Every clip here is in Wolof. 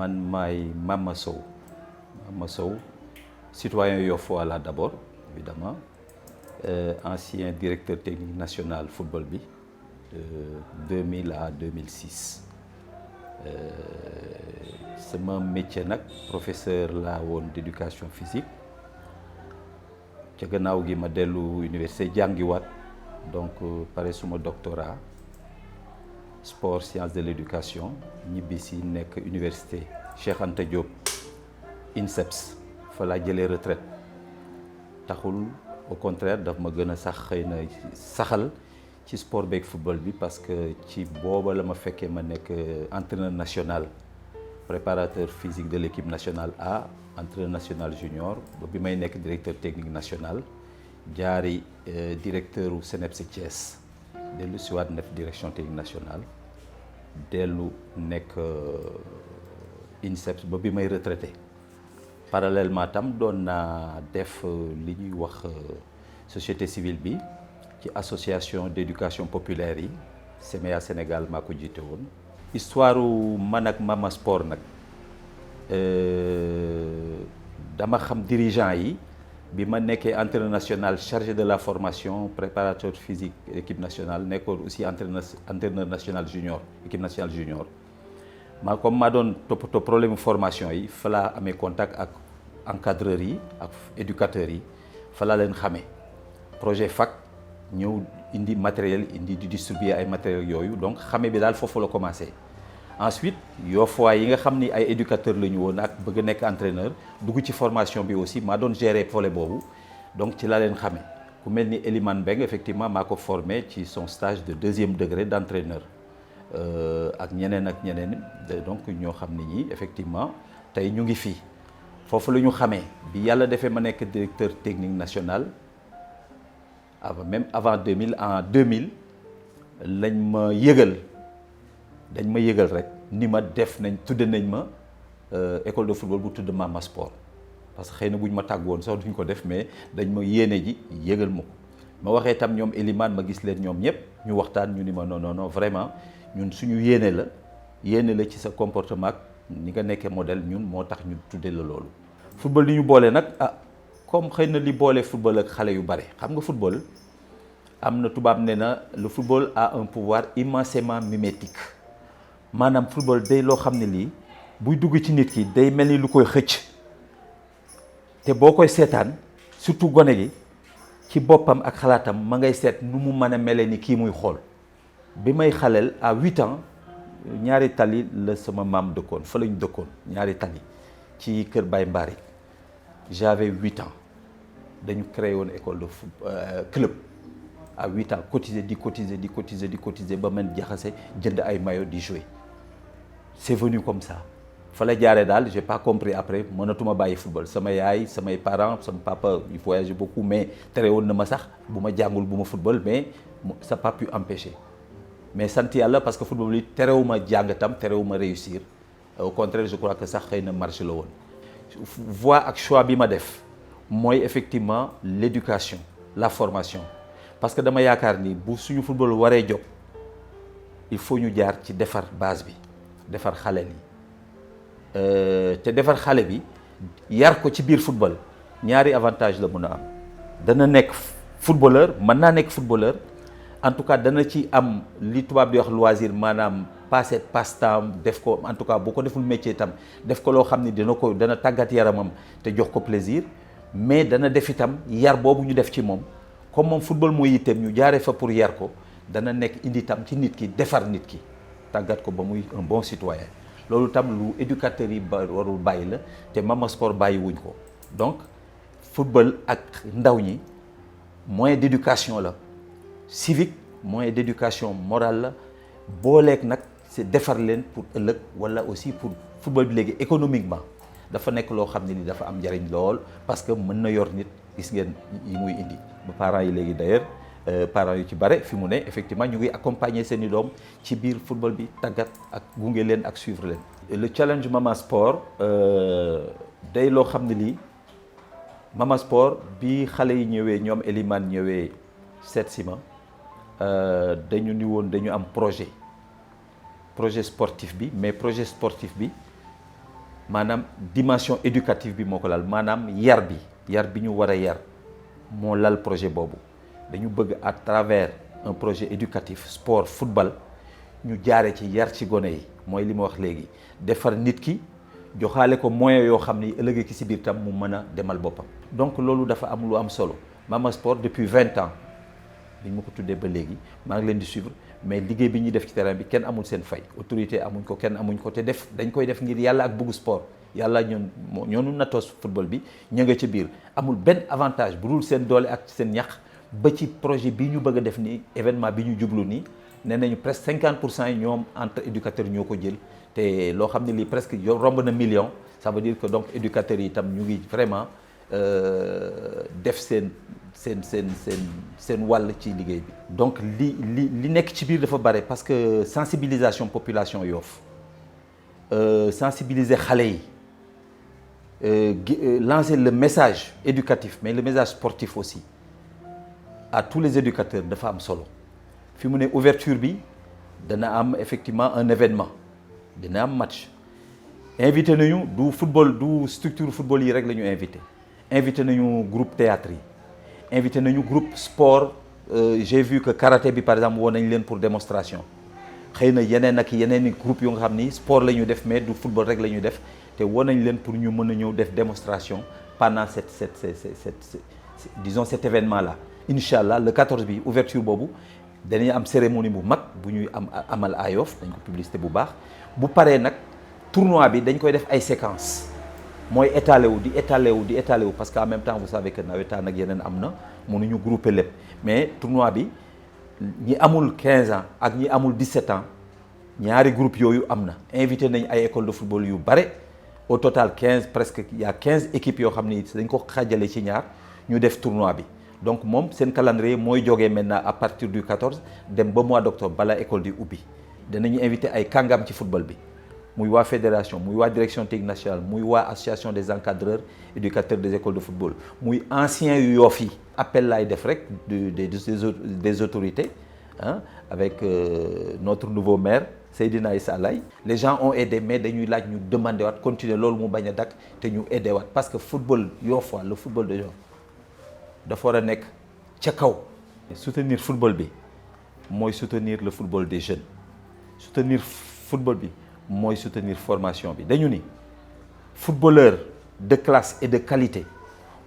man maay Mama Sow citoyen Yoff là d'abord évidemment ancien directeur technique national football bi de 2000 à 2006 sama métier nag professeur laa woon d'éducation physique ca gannaaw gi ma dellu université jàngiwaat donc pare suma doctorat sport sciences de l'éducation ñibbisi nekk université Cheikh Anta Diop INSEPS fa laa jëlee retraite taxul au contraire daf ma gën a sax xëy na saxal ci sport beeg football bi parce que ci booba la ma fekkee ma nekk entraîneur national préparateur physique de l'équipe nationale A entraîneur national junior ba bi may nekk directeur technique national jaari directeur u CNEPS Thiès dellu siwaat def direction technique nationale dellu nekk INSEPS ba bi may retraité parallèlement tam doon naa def li ñuy wax société civile bi ci association d'éducation populaire yi CMEA Sénégal maa ko jiite woon histoire man ak Mama Sport nag dama xam dirigeant yi bi ma nekkee entraîneur national chargé de la formation préparateur physique équipe nationale nekkoon aussi entraîneur national junior équipe nationale junior comme maa doon toppatoo problème formation yi fa laa amee contact ak encadreurs yi ak éducateurs yi fa laa leen xamee projet fac ñëw indi matériel indi di distribuer ay matériel yooyu donc xame bi daal foofu la commencé ensuite Yoffois yi nga xam ni ay éducateurs la ñu woon ak bëgg nekk entraîneur dugg ci formation bi aussi maa doon gérer volet boobu donc ci laa leen xamee ku mel ni Elimane Mbengue effectivement maa ko formé ci son stage de 2e degré d'entraîneur ak ñeneen donc ñoo xam ni ñi effectivement tey ñu ngi fii foofu la ñu xamee bi yàlla defee ma nekk directeur technique national avant 2000 en 2000 lañ ma yëgal rek ni ma def nañ tudde nañ ma école de football bu tudd Mama Sport parce que xëy na buñ ma tàgg woon sax duñ ko def mais dañ ma yéene ji yëgal ma ko ma waxee tam ñoom Elimane ma gis leen ñoom ñëpp ñu waxtaan ñu ni ma non vraiment ñun suñu yéene la ci sa comportement ak ni nga nekkee modèle ñun moo tax ñu tuddee la loolu. football li ñu boole nag comme xëy na li boole football ak xale yu bare xam nga football am na tubaab ne na le football a un pouvoir immensément mimétique maanaam football day loo xam ne lii buy dugg ci nit ki day mel ni lu koy xëcc te boo koy seetaan surtout gone gi ci boppam ak xalaatam ma ngay seet nu mu mën a mele ni kii muy xool. bi may xaleel à 8 ans ñaari tali la sama maam dëkkoon fa la ñu dëkkoon ñaari tali ci kër Baye Mbari j'avais 8 ans dañu créé woon école de club à 8 ans cotiser ba man jaxase jënd ay maillot di jouer c'est venu comme ça fa la jaaree daal j'ai pas compris après mënatuma bàyyi football sama yaay samay parents sama papa il voyageait beaucoup mais tere woon na ma sax bu ma jàngul bu ma football mais ça n'a pas pu empêcher mais sant yàlla parce que football bi terewuma jàng tam terewuma réussir au contraire je crois que sax xëy na marché la woon voie ak choix bi ma def mooy effectivement l'éducation la formation parce que dama yaakaar ni bu suñu football waree jóg il faut ñu jaar ci defar base bi defar xale yi te defar xale bi yar ko ci biir football ñaari avantage la mën a am dana nekk footballeur mën naa nekk footballeur en tout cas dana ci am li tubaab di wax loisir maanaam passe-temps def ko en tout cas bu ko deful métier itam def ko loo xam ni dana tàggat yaramam te jox ko plaisir mais dana def itam yar boobu ñu def ci moom comme moom football mooy yitteem ñu jaaree fa pour yar ko dana nekk indi itam ci nit ki defar nit ki tàggat ko ba muy un bon citoyen loolu itam lu éducateurs yi warul bàyyi la te Mama Sport bàyyi wuñ ko donc football ak ndaw ñi moyen d'éducation la civique moyen d'éducation morale la booleeg nag c'est defar leen pour ëllëg wala aussi pour football bi léegi économiquement dafa nekk loo xam ne ni dafa am njariñ lool parce que mën na yor nit gis ngeen yi muy indi ba parents yi léegi d'ailleurs parents yu ci bare fi mu ne effectivement ñu ngi accompagner seen i doom ci biir football bi tàggat ak gunge leen ak suivre leen. le challenge Mama Sport day loo xam ne lii Mama Sport bi xale yi ñëwee ñoom Elimane ñëwee seet si ma dañu ni woon dañu am projet sportif bi mais projet sportif bi maanaam dimension éducative bi moo ko lal maanaam yar bi ñu war a yar moo lal projet boobu dañu bëgg à travers un projet éducatif sport football ñu jaare ci yar ci gone yi mooy li ma wax léegi defar nit ki joxaale ko moyen yoo xam ni ëllëgee ki si biir tam mu mën a demal boppam. donc loolu dafa am lu am solo Mama Sport depuis 20 ans bi ma ko tuddee ba léegi maa ngi leen di suivre mais liggéey bi ñuy def ci terrain bi kenn amul seen fay autorité amuñ ko kenn amuñ ko te dañ koy def ngir yàlla ak bëggu sport yàlla ñoonu nattoos football bi ña nga ci biir amul benn avantage bu dul seen doole ak seen ñax ba ci projet bi ñu bëgg a def nii événement bi ñu jublu nii nee nañu presque 50% yi ñoom entre éducateurs ñoo ko jël te loo xam ne lii presque romb na million ça veut dire que donc éducateurs yi itam ñu ngi vraiment def seen wàll ci liggéey bi. donc li nekk ci biir dafa bare parce que sensibilisation population Yoff sensibiliser xale yi lancer le message éducatif mais le message sportif aussi à tous les éducateurs dafa am solo fi mu ne ouverture bi dana am effectivement un événement dina am match invité nañu du football du structure football yi rek la ñu invité nañu groupe théâtre yi invité nañu groupe sport j'ai vu que karaté bi par exemple woo nañ leen pour démonstration xëy na yeneen ak yeneen i groupe yu nga xam ni sport la ñu def mais du football rek la ñuy def te woo nañ leen pour ñu mën a ñëw def démonstration pendant disons cet événement là incha allah le 14 bi ouverture boobu dañuy am cérémonie bu mag bu ñuy amal à Yoff dañ ko publicité bu baax bu paree nag tournoi bi dañ koy def ay séquences mooy étalé wu parce que en même temps vous savez que nawetaan ak yeneen am na mënuñu grouper lépp mais tournoi bi ñi amul 15 ans ak ñi amul 17 ans ñaari groupe yooyu am na invité nañ ay école de football yu bare au total 15 presque il y a 15 équipes yoo xam ni dañ ko xaajale ci ñaar ñu def tournoi bi donc moom seen calendrier mooy jógee maintenant à partir du 14 dem ba mois d'octobre bala école di ubbi danañu invité ay kàngam ci football bi muy waa fédération muy waa direction technique nationale muy waa association des encadreurs éducateurs des écoles de football muy anciens yu Yoff yi appel laay def rek des autorités avec notre nouveau maire Seydina Issa Laye les gens ont aidé mais dañuy laaj ñu demander waat continuer loolu mu bañ a dakk te ñu aidé waat parce que football Yoff le football de Yoff dafa war a nekk ca kaw. soutenir football bi mooy soutenir le football des jeunes soutenir football bi mooy soutenir formation bi dañu ni footballeur de classe et de qualité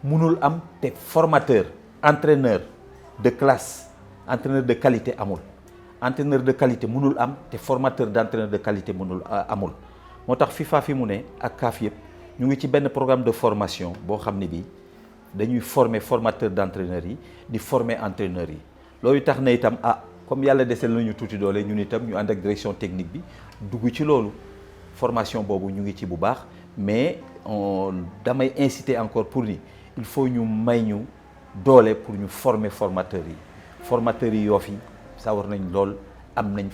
mënul am te formateur entraîneur de classe entraîneur de qualité amul entraîneur de qualité mënul am te formateur d'entraîneur de qualité mënul amul moo tax FIFA fi mu ne ak CAF yëpp ñu ngi ci benn programme de formation boo xam ne bii dañuy former formateur d'entraîneurs yi di former entraîneurs yi loolu tax na itam comme yàlla desel nañu tuuti doole ñun itam ñu ànd ak direction technique bi dugg ci loolu formation boobu ñu ngi ci bu baax mais damay inciter encore pour ni il faut ñu may ñu doole pour ñu former formateurs yi Yoff yi sawar nañ lool am nañ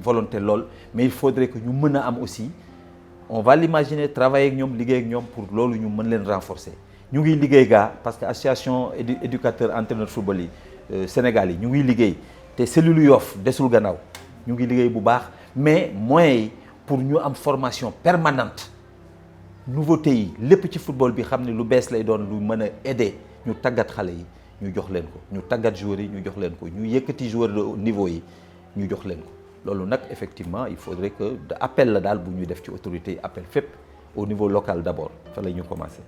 volonté lool mais il faudrait que ñu mën a am aussi on va l'imaginer travailler ak ñoom liggéey ak ñoom pour loolu ñu mën leen renforcer ñu ngi liggéey parce que association éducateur entraîneur football yi Sénégal yi ñu ngi liggéey te cellule Yoff desul gannaaw ñu ngi liggéey bu baax mais moyens yi pour ñu am formation permanente nouveauté yi lépp ci football bi xam ne lu bees lay doon lu mën a aider ñu tàggat xale yi ñu jox leen ko ñu tàggat joueurs yi ñu jox leen ko ñu yëkkati joueurs de niveau yi ñu jox leen ko loolu nag effectivement il faudrait que appel la daal bu ñuy def ci autorité yi appel fépp au niveau local d'abord fa la ñu commencer